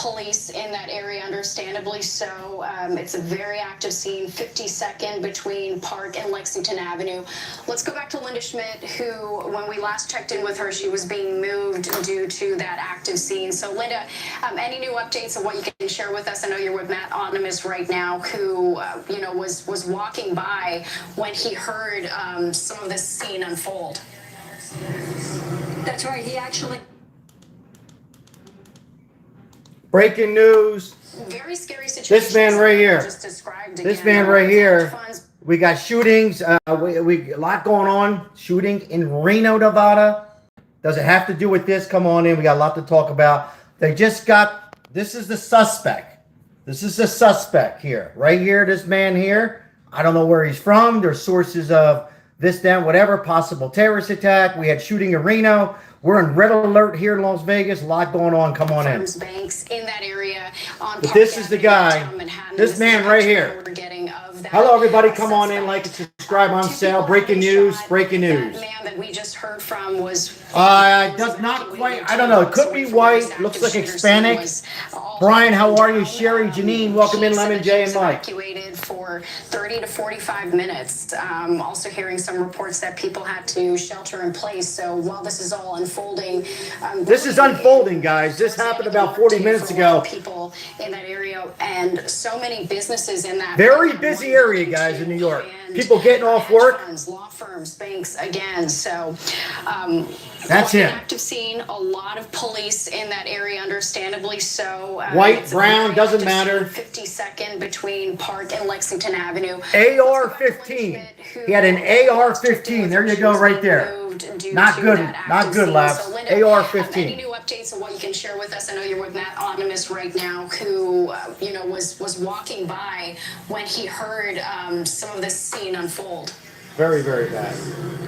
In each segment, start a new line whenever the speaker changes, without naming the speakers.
police in that area, understandably so. It's a very active scene, 52nd between Park and Lexington Avenue. Let's go back to Linda Schmidt, who, when we last checked in with her, she was being moved due to that active scene. So, Linda, any new updates of what you can share with us? I know you're with Matt Optimus right now, who, was walking by when he heard some of this scene unfold.
That's right. He actually...
Breaking news. Very scary situation. This man right here. This man right here. We got shootings. We a lot going on. Shooting in Reno, Nevada. Does it have to do with this? Come on in. We got a lot to talk about. They just got. This is the suspect. This is the suspect here. Right here. This man here. I don't know where he's from. There's sources of this, that, whatever. Possible terrorist attack. We had shooting in Reno. We're in red alert here in Las Vegas. A lot going on. Come on in. Banks in that area on but this is the guy. This man right here. Hello, everybody. Come on in. Like and subscribe on sale. Breaking news. Breaking news. That man that we just heard from was... does not quite... I don't know. It could be white. Looks like Hispanic. Brian, how are you? Sherry, Janine, welcome in. Lemon, Jay, and Mike. Evacuated for 30 to 45 minutes. Also hearing some reports that people had to shelter in place. So while this is all unfolding... this is unfolding, guys. This happened about 40 minutes ago. People in that area and so many businesses in that... Very busy area, guys, in New York. People getting off work. Law firms, banks, again. So... that's it. Active scene. A lot of police in that area, understandably so. White, brown, doesn't matter. 52nd between Park and Lexington Avenue. AR-15. He had an AR-15. There you go, right there. Not good. Not good, Labs. So Linda, AR-15. Any new updates of what you can share with us? I know you're with Matt Optimus right now, who was walking by when he heard some of this scene unfold. Very, very bad.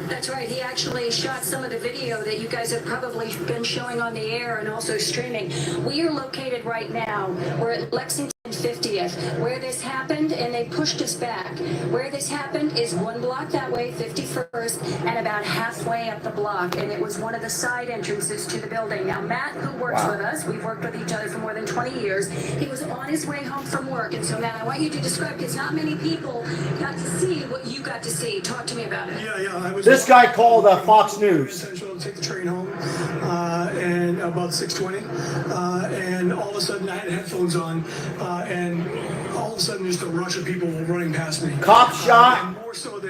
That's right. He actually shot some of the video that you guys have probably been showing on the air and also streaming. We are located right now. We're at Lexington 50th, where this happened, and they pushed us back. Where this happened is one block that way, 51st, and about halfway up the block, and it was one of the side entrances to the building. Now, Matt, who works with us, we've worked with each other for more than 20 years, he was on his way home from work, and so, Matt, I want you to describe, because not many people got to see what you got to see. Talk to me about it.
Yeah. This guy called Fox News.
Central to take the train home, and about 6:20, and all of a sudden I had headphones on, and all of a sudden just a rush of people running past me.
Cop shot.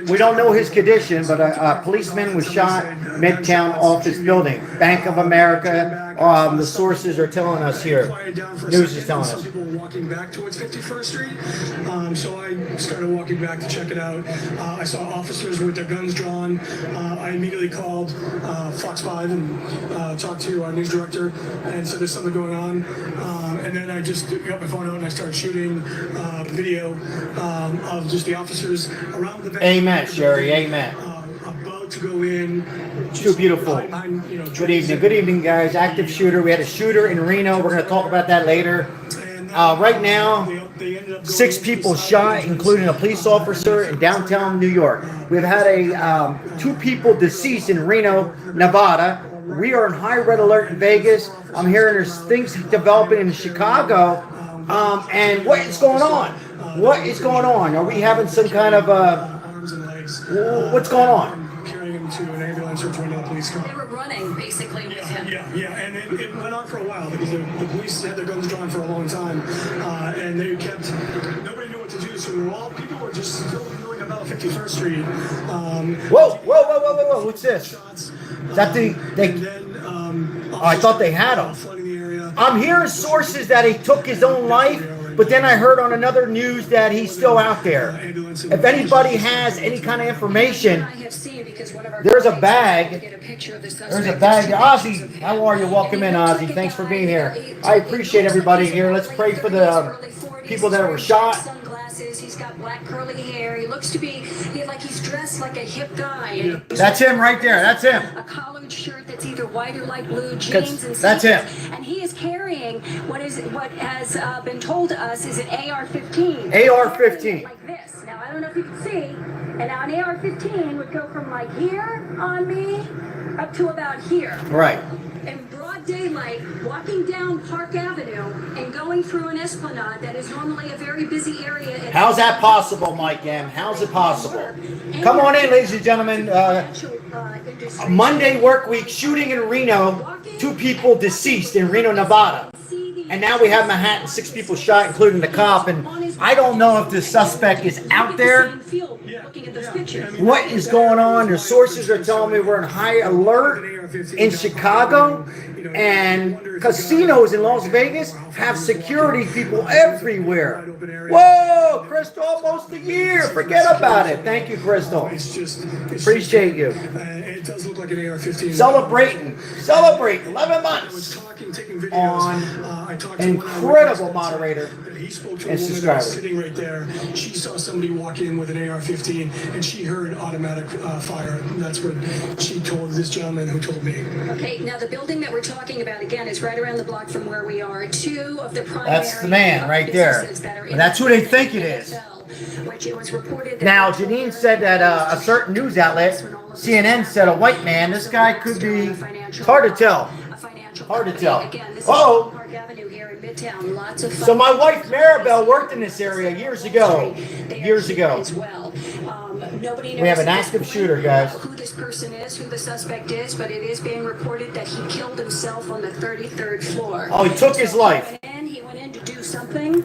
We don't know his condition, but a policeman was shot Midtown office building. Bank of America. The sources are telling us here. News is telling us.
Some people were walking back towards 51st Street, so I started walking back to check it out. I saw officers with their guns drawn. I immediately called Fox 5 and talked to our news director and said there's something going on. And then I just got my phone out and I started shooting video of just the officers around the bank.
Amen, Sherry. Amen.
About to go in.
Too beautiful. Good evening. Good evening, guys. Active shooter. We had a shooter in Reno. We're going to talk about that later. Right now, 6 people shot, including a police officer in downtown New York. We've had 2 people deceased in Reno, Nevada. We are in high red alert in Vegas. I'm hearing there's things developing in Chicago. And what is going on? What is going on? Are we having some kind of what's going on?
Carrying him to an ambulance or to another police car.
They were running basically with him.
Yeah, and it went on for a while because the police had their guns drawn for a long time, and they kept. Nobody knew what to do, so people were just still doing about 51st Street.
Whoa! What's this? Is that I thought they had him. I'm hearing sources that he took his own life. But then I heard on another news that he's still out there. If anybody has any kind of information, there's a bag. There's a bag. Ozzy, how are you? Welcome in, Ozzy. Thanks for being here. I appreciate everybody here. Let's pray for the people that were shot.
He's got black curly hair. He looks to be like he's dressed like a hip guy.
That's him right there. That's him.
A collared shirt that's either white or light blue, jeans and
that's him.
And he is carrying what has been told to us is an AR-15.
AR-15.
Like this. Now I don't know if you can see. And now an AR-15 would go from like here on me up to about here.
Right.
In broad daylight, walking down Park Avenue and going going through an esplanade that is normally a very busy area.
How's that possible, Mike M? How's it possible? Come on in, ladies and gentlemen. Monday work week shooting in Reno. 2 people deceased in Reno, Nevada. And now we have Manhattan, 6 people shot, including the cop. And I don't know if the suspect is out there. What is going on? The sources are telling me we're in high alert in Chicago. And casinos in Las Vegas have security people everywhere. Whoa, Crystal, almost a year. Forget about it. Thank you, Crystal. Appreciate you.
It does look like an AR-15.
Celebrate 11 months on an incredible moderator.
He spoke to a
and
woman that
subscriber.
was sitting right there. She saw somebody walk in with an AR-15, and she heard automatic fire. And that's what she told this gentleman who told me.
Okay, now the building that we're talking about again is right around the block from where we are. 2 of the primary.
That's the man right there. And that's who they think it is.
Which it was reported that
Now, Janine said that a certain news outlet, CNN, said a white man. This guy could be. It's hard to tell. Hard to tell. Oh. So my wife Maribel worked in this area years ago. Years ago.
As well. Nobody knows
We have an active shooter, guys.
Who this person is, who the suspect is, but it is being reported that he killed himself on the 33rd floor.
Oh, he took his life.
He went in to do something.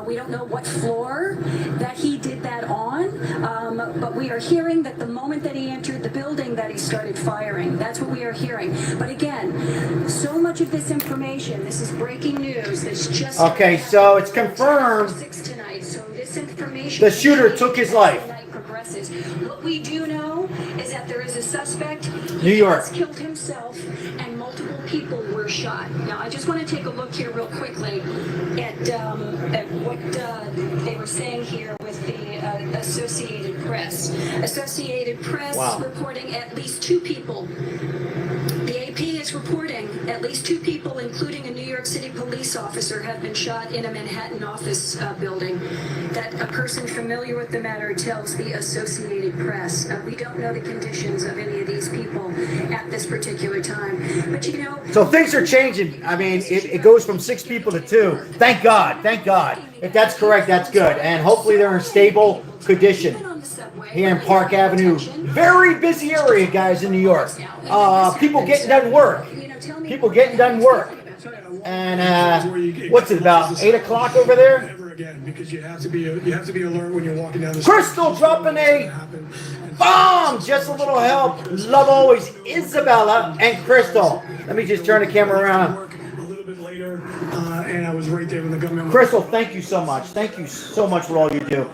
We don't know what floor that he did that on, but we are hearing that the moment that he entered the building that he started firing. That's what we are hearing. But again, so much of this information, this is breaking news. This just
Okay, so it's confirmed.
Tonight, so this information
The shooter took his life.
Progresses. What we do know is that there is a suspect.
New York.
He has killed himself, and multiple people were shot. Now, I just want to take a look here real quickly at what they were saying here with the Associated Press. Associated Press reporting at least 2 people. The AP is reporting at least 2 people, including a New York City police officer, have been shot in a Manhattan office building. That a person familiar with the matter tells the Associated Press. We don't know the conditions of any of these people at this particular time. But you know...
So things are changing. I mean, it goes from 6 people to 2. Thank God. Thank God. If that's correct, that's good. And hopefully they're in stable condition here in Park Avenue. Very busy area, guys, in New York. People getting done work. People getting done work. And what's it, about 8 o'clock over there?
Never again, because you have to be alert when you're walking down the street.
Crystal dropping a bomb. Just a little help. Love always, Isabella and Crystal. Let me just turn the camera around.
A little bit later, and I was right there when the gunman.
Crystal, thank you so much. Thank you so much for all you do.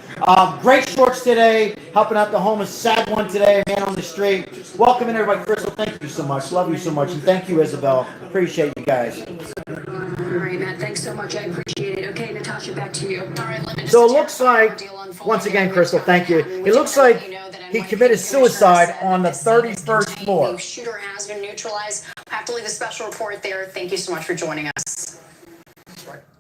Great shorts today, helping out the homeless. Sad one today, man on the street. Welcoming everybody. Crystal, thank you so much. Love you so much. And thank you, Isabel. Appreciate you guys.
All right, Matt, thanks so much. I appreciate it. Okay, Natasha, back to you. All right,
so it looks like, once again, Crystal, thank you. It looks like he committed suicide on the 31st floor.
The shooter has been neutralized. I have to leave a special report there. Thank you so much for joining us.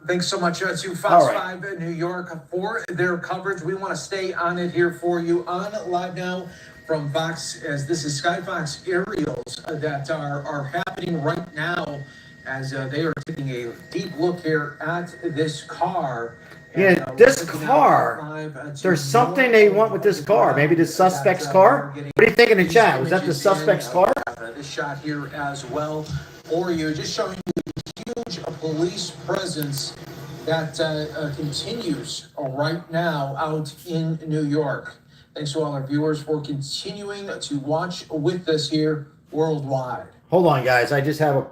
Thanks so much to Fox 5 New York for their coverage. We want to stay on it here for you on Live Now from Fox, as this is Sky Fox aerials that are happening right now as they are taking a deep look here at this car.
Yeah, this car, there's something they want with this car. Maybe the suspect's car? What do you think in the chat? Was that the suspect's car?
This shot here as well for you, just showing you the huge police presence that continues right now out in New York. Thanks to all our viewers for continuing to watch with us here worldwide.
Hold on, guys. I just have a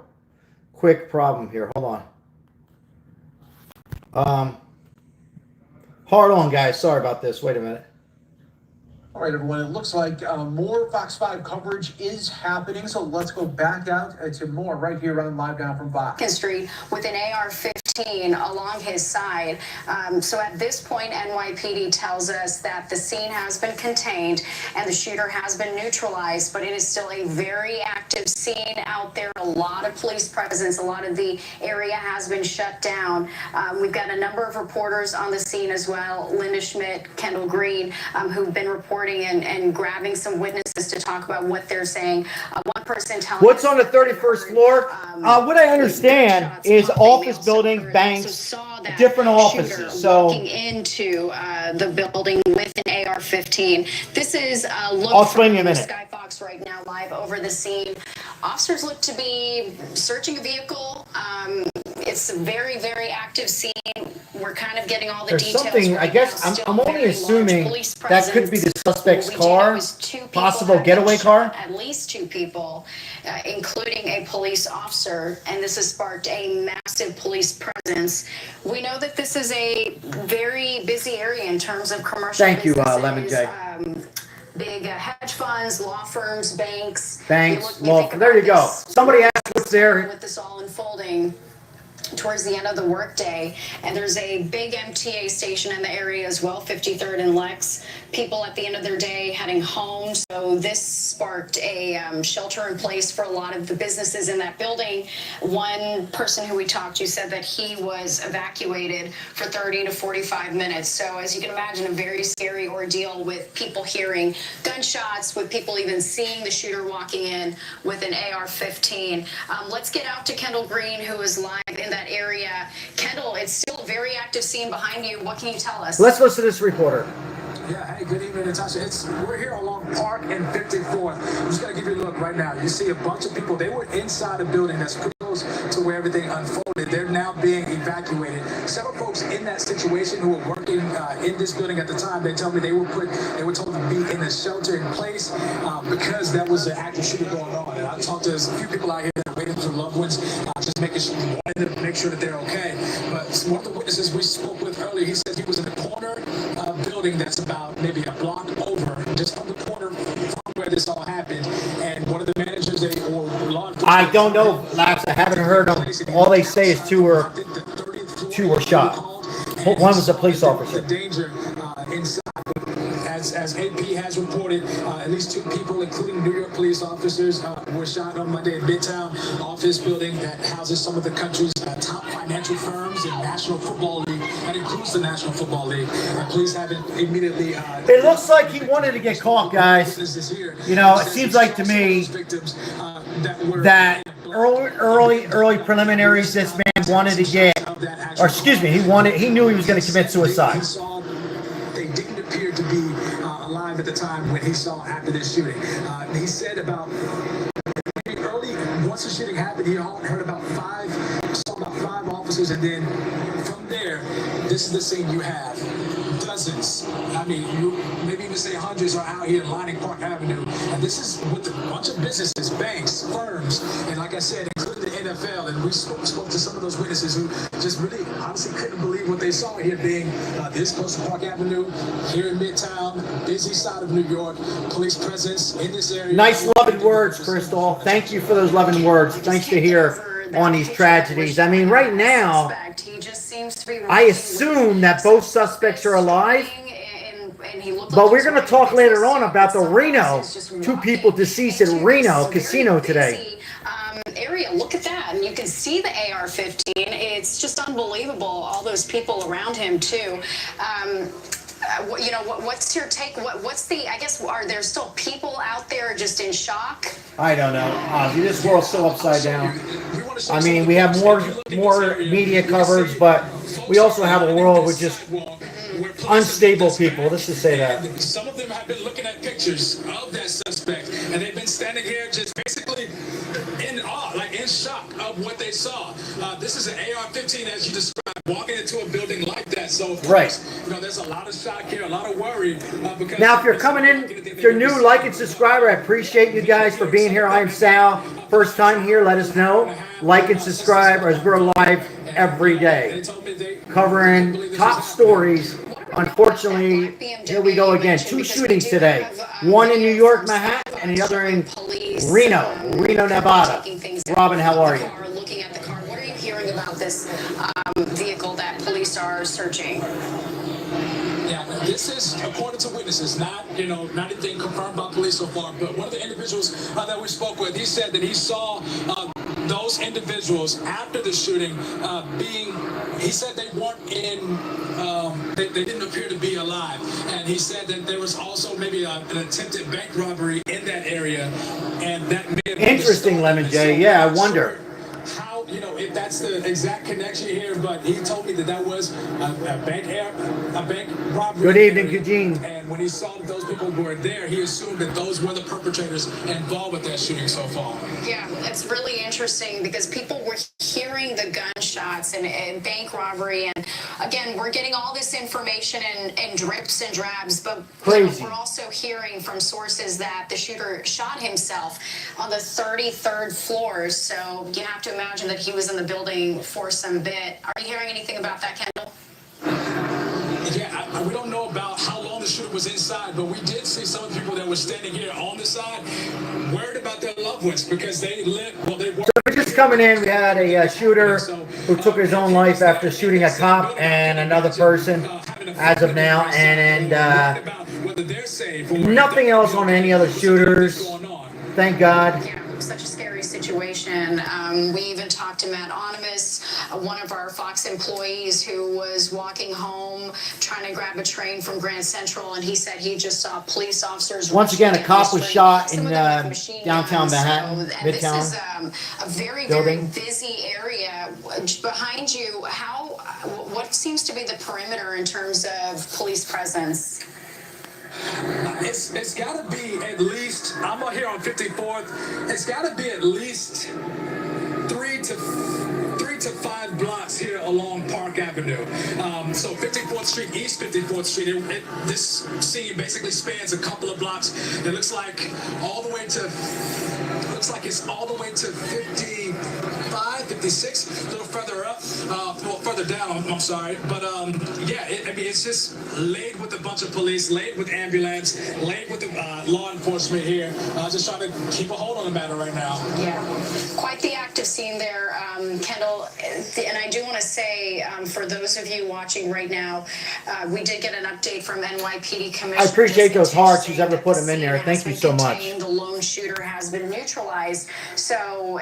quick problem here. Hold on. Hold on, guys. Sorry about this. Wait a minute.
All right, everyone. It looks like more Fox 5 coverage is happening. So let's go back out to more right here on Live Now from Fox.
Street with an AR-15 along his side. So at this point, NYPD tells us that the scene has been contained and the shooter has been neutralized, but it is still a very active scene out there. A lot of police presence. A lot of the area has been shut down. We've got a number of reporters on the scene as well. Linda Schmidt, Kendall Green, who've been reporting and grabbing some witnesses to talk about what they're saying. One person telling
what's on the 31st floor? What I understand is office buildings banks,
saw that
different
shooter
offices. So
walking into the building with an AR-15. This is a look
I'll explain
from
in a minute.
Skyfox right now, live over the scene. Officers look to be searching a vehicle. It's a very, very active scene. We're kind of getting all the
There's
details.
something, I
right
guess,
now. Still
I'm only
very large
assuming
police
that could be the
presence.
suspect's
We do know
car,
is 2 people
possible
have been
getaway
shot,
car.
at least 2 people, including a police officer, and this has sparked a massive police presence. We know that this is a very busy area in terms of commercial
Thank you,
businesses,
Lemon J.
Big hedge funds, law firms, banks.
Banks,
You
law.
think
There you
about
go.
this,
Somebody asked what's there.
with this all unfolding towards the end of the workday, and there's a big MTA station in the area as well, 53rd and Lex. People at the end of their day heading home, so this sparked a shelter in place for a lot of the businesses in that building. One person who we talked to said that he was evacuated for 30 to 45 minutes. So as you can imagine, a very scary ordeal with people hearing gunshots, with people even seeing the shooter walking in with an AR-15. Let's get out to Kendall Green, who is live in that area. Kendall, it's still a very active scene behind you. What can you tell us?
Let's listen to this reporter.
Yeah, hey, good evening, Natasha. We're here along Park and 54th. I'm just going to give you a look right now. You see a bunch of people. They were inside a building that's close to where everything unfolded. They're now being evacuated. Several folks in that situation who were working in this building at the time, they tell me they were told to be in a shelter in place because that was an active shooting going on. And I talked to a few people out here that are waiting for loved ones, just making sure, wanted to make sure that they're okay. But one of the witnesses we spoke with earlier, he said he was in the corner building that's about maybe a block over, just from the corner from where this all happened. And one of the managers, or law enforcement,
I don't know, Labs. I haven't heard them. All they say is two were shot. One was a police officer.
The danger inside. As AP has reported, at least 2 people, including New York police officers, were shot on Monday in Midtown office building that houses some of the country's top financial firms and National Football League. That includes the National Football League. Police haven't immediately.
It looks like he wanted to get caught, guys. You know, it seems like to me that early preliminaries, this man wanted to get, or excuse me, he knew he was going to commit suicide.
They didn't appear to be alive at the time when he saw after this shooting. He said about early, once the shooting happened, he heard saw about 5 officers, and then from there, this is the scene you have. Dozens, I mean, you maybe even say hundreds are out here lining Park Avenue. And this is with a bunch of businesses, banks, firms, and like I said, including the NFL. And we spoke to some of those witnesses who just really honestly couldn't believe what they saw here, being this close to Park Avenue, here in Midtown, busy side of New York, police presence in this area.
Nice loving words, Crystal. Thank you for those loving words. Nice to hear on these tragedies. I mean, right now, I assume that both suspects are alive, but we're going to talk later on about the Reno, 2 people deceased in Reno casino today.
Area. Look at that, and you can see the AR-15. It's just unbelievable. All those people around him too. You know, what's your take? What's the? I guess are there still people out there just in shock?
I don't know. This world's so upside down. I mean, we have more media coverage, but we also have a world with just unstable people. Let's just say that.
Some of them have been looking at pictures of that suspect, and they've been standing here just basically in awe, like in shock of what they saw. This is an AR-15, as you described, walking into a building like that. So,
right.
You know, there's a lot of shock here, a lot of worry. Because
now, if you're coming in, if you're new, like and subscribe. I appreciate you guys for being here. I'm Sal. First time here, let us know. Like and subscribe, as we're live every day, covering top stories. Unfortunately, here we go again. 2 shootings today. One in New York, Manhattan, and the other in Reno, Nevada. Robin, how are you?
Looking at the car, what are you hearing about this vehicle that police are searching?
Yeah, this is according to witnesses, not anything confirmed by police so far. But one of the individuals that we spoke with, he said that he saw those individuals after the shooting he said they weren't they didn't appear to be alive. And he said that there was also maybe an attempted bank robbery in that area, and that may have been
interesting, Lemon J. Yeah, I wonder
how, if that's that's the exact connection here, but he told me that was a bank robbery.
Good evening, Eugene.
And when he saw that those people were there, he assumed that those were the perpetrators involved with that shooting so far.
Yeah, it's really interesting because people were hearing the gunshots and bank robbery. And again, we're getting all this information in drips and drabs, but
Crazy.
we're also hearing from sources that the shooter shot himself on the 33rd floor. So you have to imagine that he was in the building for some bit. Are you hearing anything about that, Kendall?
Yeah, we don't know about how long the shooter was inside, but we did see some of the people that were standing here on the side worried about their loved ones because they lived, well, they were.
So we're just coming in. We had a shooter who took his own life after shooting a cop and another person as of now, and nothing else on any other shooters. Thank God.
Yeah, such a scary situation. We even talked to Matt Onimus, one of our Fox employees who was walking home trying to grab a train from Grand Central, and he said he just saw police officers.
Once again, a cop was shot in
So,
downtown Manhattan,
and this
Midtown.
is a very,
building.
very busy area. Behind you, what seems to be the perimeter in terms of police presence?
It's got to be at least, I'm out here on 54th, it's got to be at least 3 to 5 blocks here along Park Avenue. So 54th Street, East 54th Street, this scene basically spans a couple of blocks. It looks like it's all the way to 55, 56, a little further up, well, further down, I'm sorry. But yeah, it's just laid with a bunch of police, laid with ambulance, laid with the law enforcement here, just trying to keep a hold on the matter right now.
Yeah, quite the active scene there, Kendall. And I do want to say, for those of you watching right now, we did get an update from NYPD Commissioner.
I appreciate those hearts who's ever put them in there. Thank you so much.
The lone shooter has been neutralized. So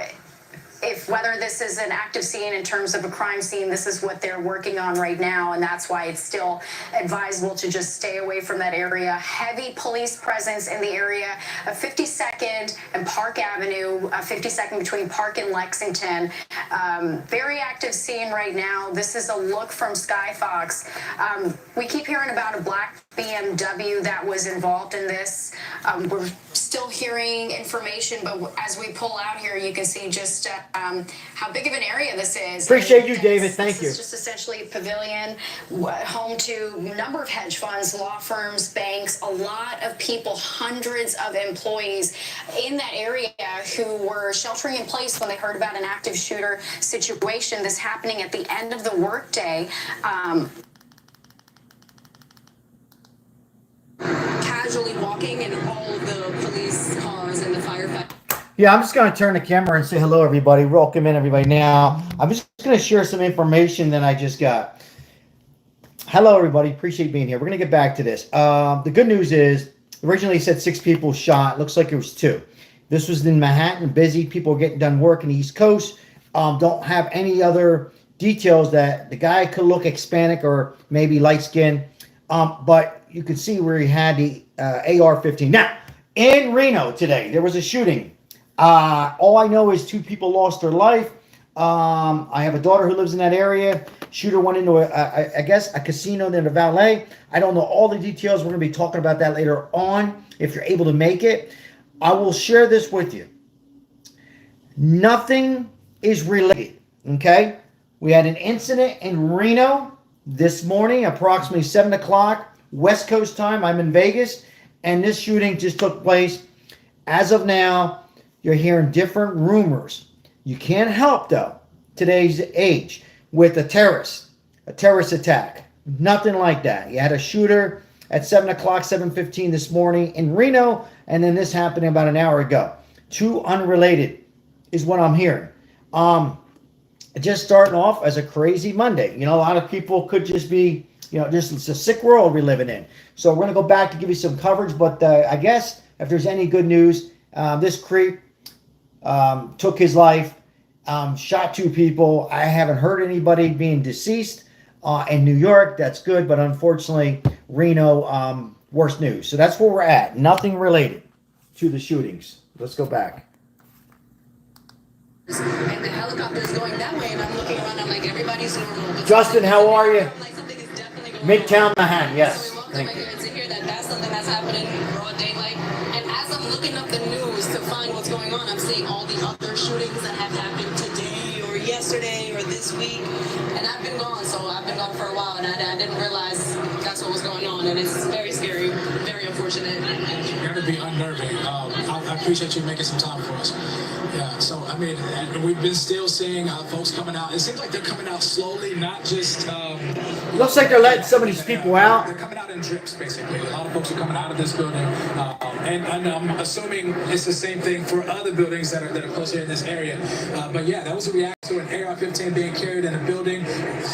whether this is an active scene in terms of a crime scene, this is what they're working on right now, and that's why it's still advisable to just stay away from that area. Heavy police presence in the area of 52nd and Park Avenue, 52nd between Park and Lexington. Very active scene right now. This is a look from Sky Fox. We keep hearing about a black BMW that was involved in this. We're still hearing information, but as we pull out here, you can see just how big of an area this is.
Appreciate you, David. Thank you.
This is just essentially a pavilion, home to a number of hedge funds, law firms, banks, a lot of people, hundreds of employees in that area who were sheltering in place when they heard about an active shooter situation. This happening at the end of the workday.
Casually walking in all of the police cars and the firefighters.
Yeah, I'm just going to turn the camera and say hello, everybody. Welcome in, everybody. Now, I'm just going to share some information that I just got. Hello, everybody. Appreciate being here. We're going to get back to this. The good news is, originally it said 6 people shot. Looks like it was 2. This was in Manhattan, busy. People getting done work in the East Coast. Don't have any other details that the guy could look Hispanic or maybe light-skinned. But you could see where he had the AR-15. Now, in Reno today, there was a shooting. All I know is 2 people lost their life. I have a daughter who lives in that area. Shooter went into, I guess, a casino near the valet. I don't know all the details. We're going to be talking about that later on if you're able to make it. I will share this with you. Nothing is related, okay? We had an incident in Reno this morning, approximately 7 o'clock West Coast time. I'm in Vegas, and this shooting just took place. As of now, you're hearing different rumors. You can't help, though, today's age with a terrorist attack. Nothing like that. You had a shooter at 7 o'clock, 7:15 this morning in Reno, and then this happened about an hour ago. 2 unrelated is what I'm hearing. Just starting off as a crazy Monday. You know, a lot of people could just be, just it's a sick world we're living in. So we're going to go back to give you some coverage, but I guess if there's any good news, this creep took his life, shot 2 people. I haven't heard anybody being deceased in New York. That's good, but unfortunately, Reno, worse news. So that's where we're at. Nothing related to the shootings. Let's go back.
and the helicopter is going that way, and I'm looking around, I'm like, everybody's normal.
Justin, how are you?
I'm like, something is definitely going
Midtown
on.
Manhattan, yes.
So we walked
Thank
over
you.
here and to hear that that's something that's happening in broad daylight. And as I'm looking up the news to find what's going on, I'm seeing all the other shootings that have happened today or yesterday or this week. And I've been gone, so I've been gone for a while, and I didn't realize that's what was going on. And it's very scary, very unfortunate.
It's got to be unnerving. I appreciate you making some time for us. Yeah, so I mean, we've been still seeing folks coming out. It seems like they're coming out slowly, not just.
Looks like they're letting some of these people out.
They're coming out in drips, basically. A lot of folks are coming out of this building, and I'm assuming it's the same thing for other buildings that are close here in this area. But yeah, that was a reaction to an AR-15 being carried in a building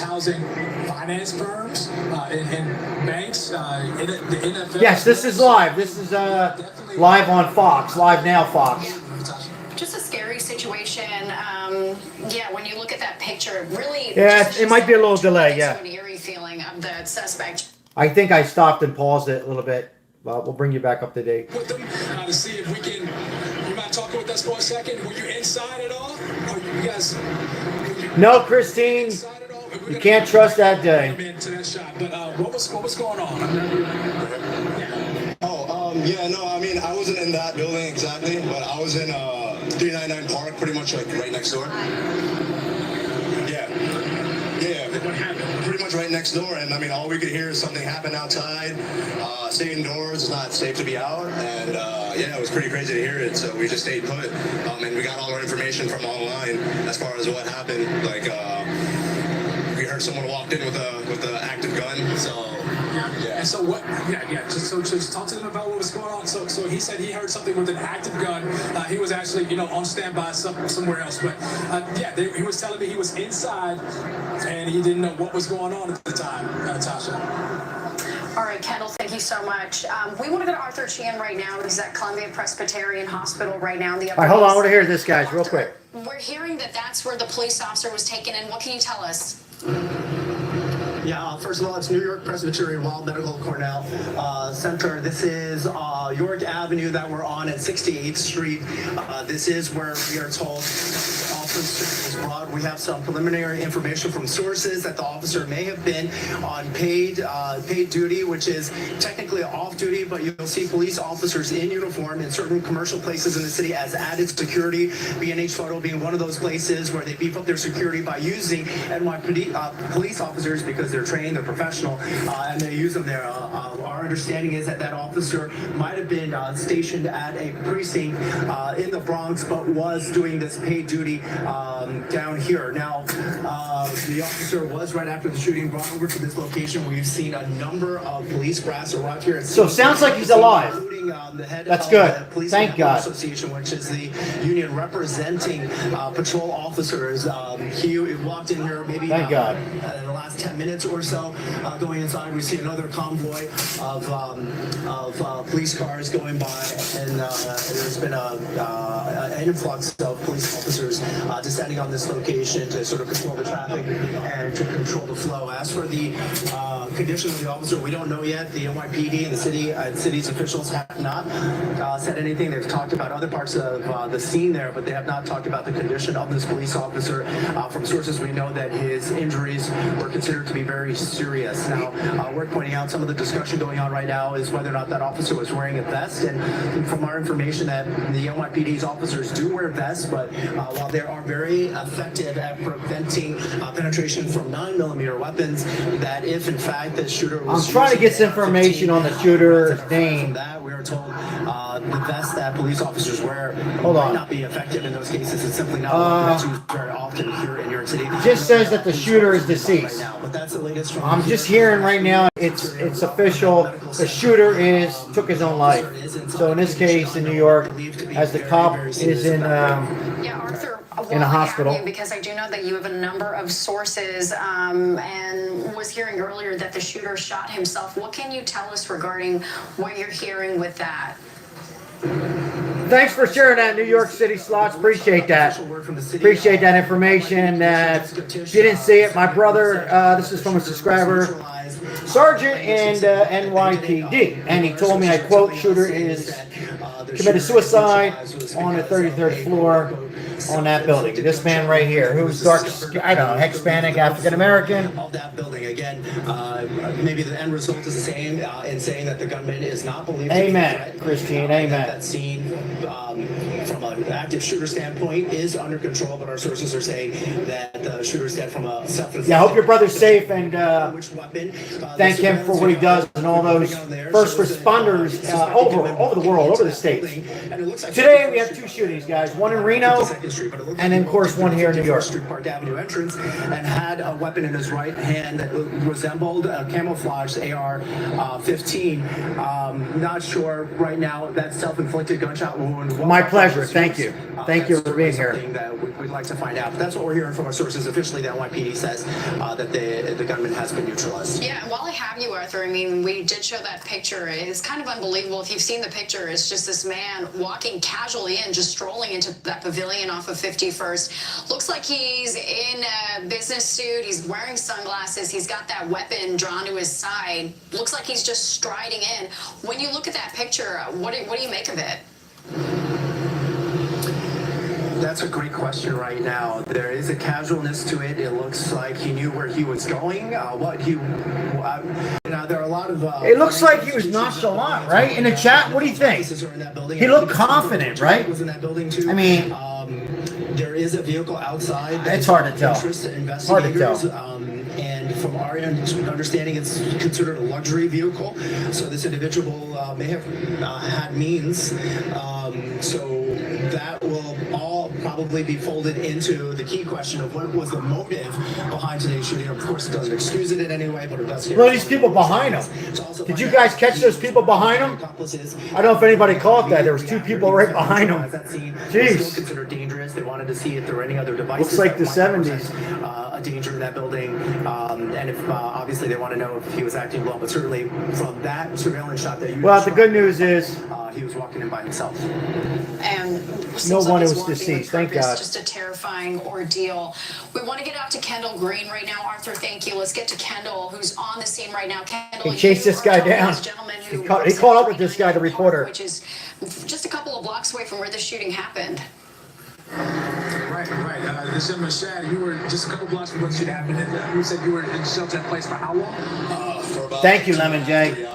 housing finance firms and banks. The NFL.
Yes, this is live. This is live on Fox. Live now, Fox.
Just a scary situation. Yeah, when you look at that picture, it really.
Yeah, it might be a little delay.
An
Yeah.
eerie feeling of the suspect.
I think I stopped and paused it a little bit. But we'll bring you back up to date.
With them to see if we can. You mind talking with us for a second? Were you inside at all? Or you guys?
No, Christine, you can't trust that day.
Into that shot, but what was going on?
Yeah, no, I mean, I wasn't in that building exactly, but I was in 399 Park, pretty much like right next door. Yeah.
What happened?
Pretty much right next door, and I mean, all we could hear is something happened outside. Stay indoors, it's not safe to be out, and yeah, it was pretty crazy to hear it, so we just stayed put. And we got all our information from online as far as what happened. Like, we heard someone walked in with a active gun, so.
Yeah. And so what? Yeah. Just talk to them about what was going on. So he said he heard something with an active gun. He was actually, on standby somewhere else. But he was telling me he was inside and he didn't know what was going on at the time. Tasha.
All right, Kendall, thank you so much. We want to go to Arthur Sheehan right now. He's at Columbia Presbyterian Hospital right now.
All right, hold on. I want to hear this, guys, real quick.
We're hearing that that's where the police officer was taken in. What can you tell us?
Yeah, first of all, it's New York Presbyterian Wild Medical Cornell Center. This is York Avenue that we're on at 68th Street. This is where we are told officer was brought. We have some preliminary information from sources that the officer may have been on paid duty, which is technically off duty, but you'll see police officers in uniform in certain commercial places in the city as added security. B&H Photo being one of those places where they beef up their security by using NYPD police officers because they're trained, they're professional, and they use them there. Our understanding is that officer might have been stationed at a precinct in the Bronx, but was doing this paid duty down here. Now, the officer was right after the shooting brought over to this location. We've seen a number of police brass arrive here.
So sounds like he's alive.
Including the head
That's
of
good.
the Police
Thank God.
Association, which is the union representing patrol officers. He walked in here maybe
Thank God.
in the last 10 minutes or so. Going inside, we see another convoy of police cars going by, and there's been an influx of police officers descending on this location to sort of control the traffic and to control the flow. As for the condition of the officer, we don't know yet. The NYPD and the city's officials have not said anything. They've talked about other parts of the scene there, but they have not talked about the condition of this police officer. From sources, we know that his injuries were considered to be very serious. Now, we're pointing out some of the discussion going on right now is whether or not that officer was wearing a vest. And from our information, that the NYPD's officers do wear vests, but while they are very effective at preventing penetration from 9mm weapons, that if in fact the shooter was
I'm trying to get some information on the shooter's name.
That we are told the vest that police officers wear
Hold on.
might not be effective in those cases. It's simply not one that's used very often here in New York City.
It just says that the shooter is deceased.
Right now, but that's the latest from
I'm just hearing right now it's official. The shooter took his own life. So in this case in New York, as the cop is in
Yeah, Arthur,
in a hospital.
because I do know that you have a number of sources and was hearing earlier that the shooter shot himself. What can you tell us regarding what you're hearing with that?
Thanks for sharing that, New York City Slots. Appreciate that. Appreciate that information. If you didn't see it, my brother, this is from a subscriber, Sergeant in NYPD, and he told me, I quote, shooter is committed suicide on the 33rd floor on that building. This man right here, who's dark, I don't know, Hispanic, African American.
Of that building again, maybe the end result is the same in saying that the gunman is not believed.
Amen, Christine. Amen.
That scene, from an active shooter standpoint, is under control, but our sources are saying that the shooter's dead from a self-defense.
Yeah, I hope your brother's safe, and
which weapon?
thank him for what he does and all those first responders over the world, over the states. Today we have 2 shootings, guys. One in Reno, and then of course one here in New York.
Park Avenue entrance, and had a weapon in his right hand that resembled a camouflaged AR-15. Not sure right now that self-inflicted gunshot wound.
My pleasure. Thank you. Thank you for being here.
That we'd like to find out. But that's what we're hearing from our sources. Officially, the NYPD says that the gunman has been neutralized.
Yeah, and while I have you, Arthur, I mean, we did show that picture. It's kind of unbelievable. If you've seen the picture, it's just this man walking casually in, just strolling into that pavilion off of 51st. Looks like he's in a business suit. He's wearing sunglasses. He's got that weapon drawn to his side. Looks like he's just striding in. When you look at that picture, what do you make of it?
That's a great question right now. There is a casualness to it. It looks like he knew where he was going. There are a lot of...
It looks like he was nonchalant, right? In the chat, what do you think? He looked confident, right? I mean...
there is a vehicle outside.
It's hard to tell. Hard to tell.
And from our understanding, it's considered a luxury vehicle. So this individual may have had means. So that will all probably be folded into the key question of what was the motive behind today's shooting. Of course, it doesn't excuse it in any way, but it does.
Look at these people behind him. Did you guys catch those people behind him? I don't know if anybody caught that. There was 2 people right behind him. Jeez.
Considered dangerous. They wanted to see if there were any other devices.
Looks like the 70s.
A danger in that building, and if obviously they want to know if he was acting well, but certainly from that surveillance shot that you.
Well, the good news is
he was walking in by himself.
And
no one was deceased. Thank God.
Just a terrifying ordeal. We want to get out to Kendall Green right now. Arthur, thank you. Let's get to Kendall, who's on the scene right now. Kendall,
he chased this guy down. He caught up with this guy, the reporter,
which is just a couple of blocks away from where the shooting happened.
Right. This gentleman, Shad, you were just a couple blocks from what should happen. You said you were in shelter in place for how long?
For about
Thank you, Lemon J.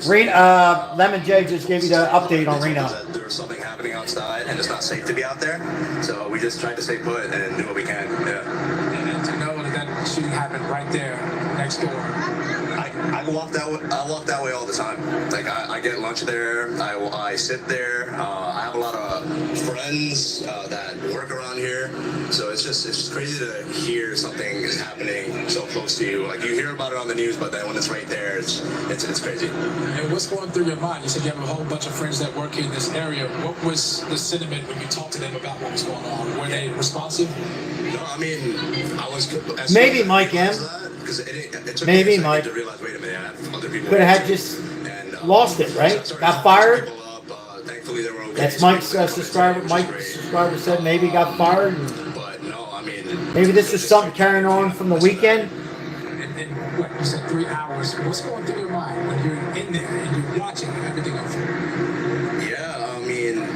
3 hours.
Lemon J just gave you the update on Reno.
There was something happening outside, and it's not safe to be out there. So we just tried to stay put and do what we can. Yeah.
And to know that shooting happened right there next door.
I walk that way. I walk that way all the time. Like I get lunch there. I sit there. I have a lot of friends that work around here, so it's just crazy to hear something is happening so close to you. Like you hear about it on the news, but then when it's right there, it's crazy.
And what's going through your mind? You said you have a whole bunch of friends that work in this area. What was the sentiment when you talked to them about what was going on? Were they responsive?
No, I mean I was.
Maybe Mike M. Maybe Mike
to realize, wait a minute, I have other people.
could have just lost it, right? Got fired.
Thankfully, they were okay.
That's Mike's subscriber. Mike's subscriber said maybe got fired.
But no, I mean,
Maybe this is something carrying on from the weekend.
And what, you said 3 hours. What's going through your mind when you're in there and you're watching everything unfold?
Yeah, I mean,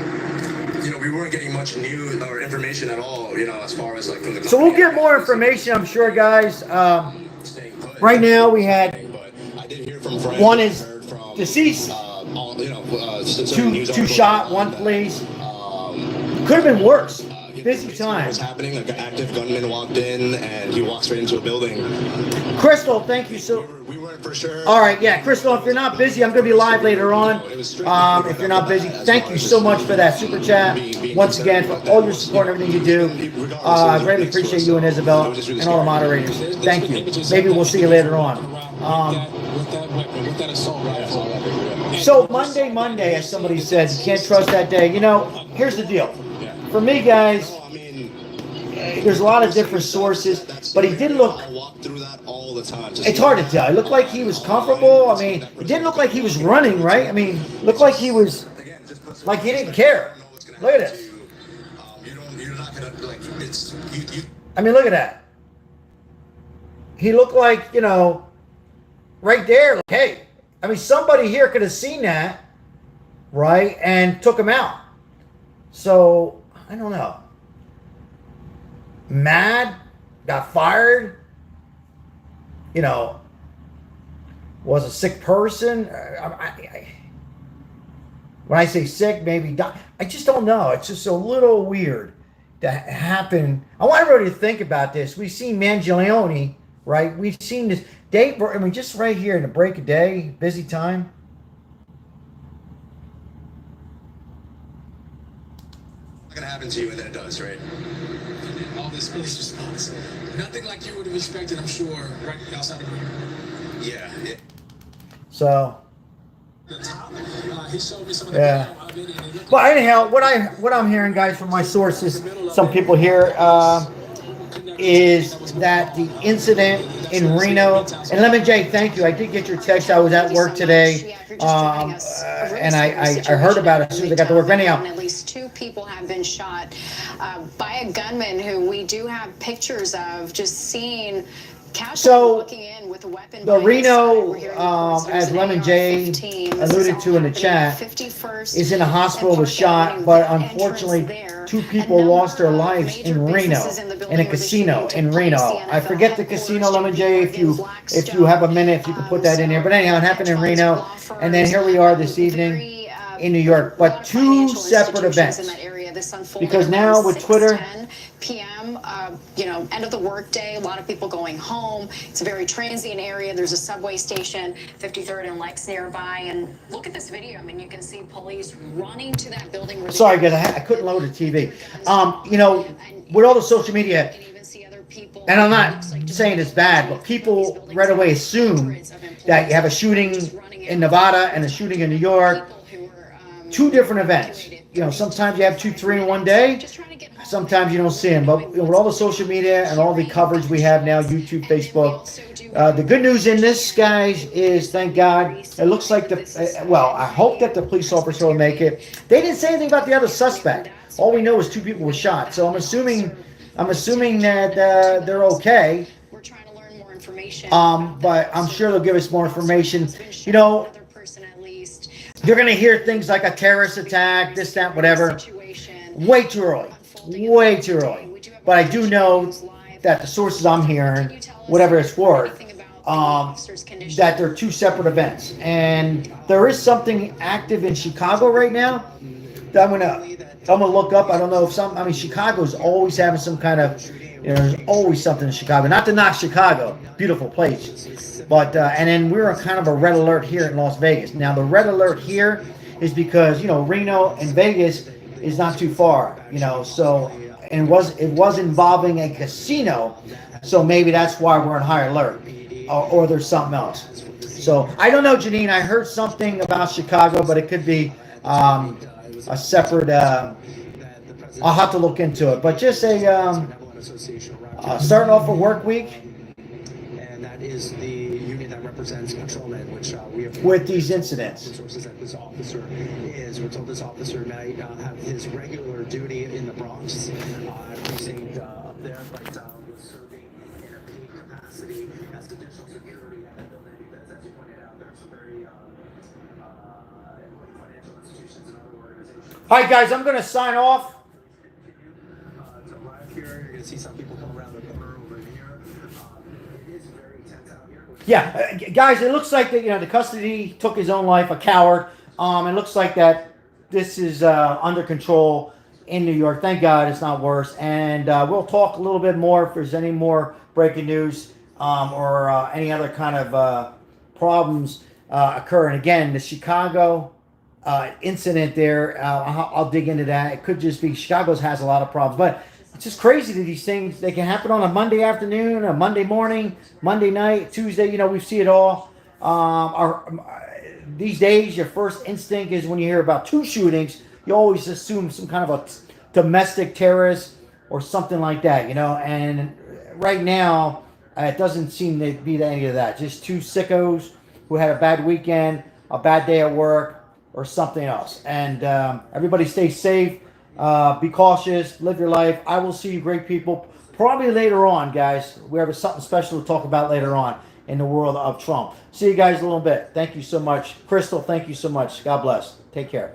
we weren't getting much news or information at all, as far as like from the.
So we'll get more information, I'm sure, guys. Right now we had one is deceased, two shot, one police. Could have been worse. Busy time.
What's happening? Like an active gunman walked in and he walks right into a building.
Crystal, thank you so.
We weren't for sure.
All right, yeah, Crystal. If you're not busy, I'm going to be live later on. If you're not busy, thank you so much for that super chat. Once again, for all your support, and everything you do. I greatly appreciate you and Isabel and all the moderators. Thank you. Maybe we'll see you later on. So Monday, as somebody said, you can't trust that day. Here's the deal. For me, guys, there's a lot of different sources, but he did look. It's hard to tell. It looked like he was comfortable. I mean, it didn't look like he was running, right? I mean, it looked like he was, like he didn't care. Look at this. I mean, look at that. He looked like, right there. Like, hey, I mean, somebody here could have seen that, right, and took him out. So I don't know. mad, got fired, you know, was a sick person. When I say sick, maybe die. I just don't know. It's just a little weird to happen. I want everybody to think about this. We've seen Mangione, right? We've seen this day. I mean, just right here in the break of day, busy time.
It's gonna happen to you, and then it does, right?
All this police response. Nothing like you would have expected, I'm sure, right outside of here.
Yeah.
So.
He showed me some of the
Yeah. Well, anyhow, what I'm hearing, guys, from my sources, some people here, is that the incident in Reno, and Lemon J, thank you. I did get your text. I was at work today, and I heard about it as soon as I got to work. Anyhow,
at least 2 people have been shot by a gunman who we do have pictures of, just seeing casually walking in with a weapon.
The Reno, as Lemon J alluded to in the chat, is in a hospital with shot, but unfortunately, 2 people lost their lives in Reno, in a casino in Reno. I forget the casino, Lemon J. If you have a minute, if you can put that in there. But anyhow, it happened in Reno, and then here we are this evening in New York, but 2 separate events. Because now with Twitter,
10 p.m. End of the workday. A lot of people going home. It's a very transient area. There's a subway station, 53rd and Lex nearby. And look at this video. I mean, you can see police running to that building.
Sorry, guys, I couldn't load the TV. With all the social media, and I'm not saying it's bad, but people right away assume that you have a shooting in Nevada and a shooting in New York. 2 different events. Sometimes you have 2, 3 in one day. Sometimes you don't see them. But with all the social media and all the coverage we have now, YouTube, Facebook, the good news in this, guys, is thank God, it looks like I hope that the police officer will make it. They didn't say anything about the other suspect. All we know is 2 people were shot. So I'm assuming that they're okay.
We're trying to learn more information.
But I'm sure they'll give us more information. You're going to hear things like a terrorist attack, this, that, whatever. Way too early. Way too early. But I do know that the sources I'm hearing, whatever it's worth, that they're 2 separate events. And there is something active in Chicago right now that I'm gonna look up. I don't know if Chicago's always having some kind of, there's always something in Chicago. Not to knock Chicago, beautiful place. But, and then we're on kind of a red alert here in Las Vegas. Now, the red alert here is because, Reno and Vegas is not too far, so, and it was involving a casino, so maybe that's why we're on high alert, or there's something else. So, I don't know, Janine, I heard something about Chicago, but it could be a separate, I'll have to look into it, but just starting off a work week,
is the union that represents patrolmen, which we have
with these incidents.
Sources that this officer we're told this officer might have his regular duty in the Bronx precinct up there, but was serving in a paid capacity as additional security at the building because, as you pointed out, there's some very financial institutions and other organizations.
All right, guys, I'm going to sign off.
To arrive here, you're going to see some people come around the corner over here. It is very tense out here.
Yeah, guys, it looks like that the custody took his own life, a coward. It looks like that this is under control in New York. Thank God it's not worse. And we'll talk a little bit more if there's any more breaking news or any other kind of problems occur. And again, the Chicago incident there, I'll dig into that. It could just be Chicago has a lot of problems, but it's just crazy that these things, they can happen on a Monday afternoon, a Monday morning, Monday night, Tuesday. We see it all. These days, your first instinct is when you hear about 2 shootings, you always assume some kind of a domestic terrorist or something like that, And right now, it doesn't seem to be any of that. Just 2 sickos who had a bad weekend, a bad day at work, or something else. And everybody stay safe. Be cautious. Live your life. I will see you great people probably later on, guys. We have something special to talk about later on in the world of Trump. See you guys in a little bit. Thank you so much. Crystal, thank you so much. God bless. Take care.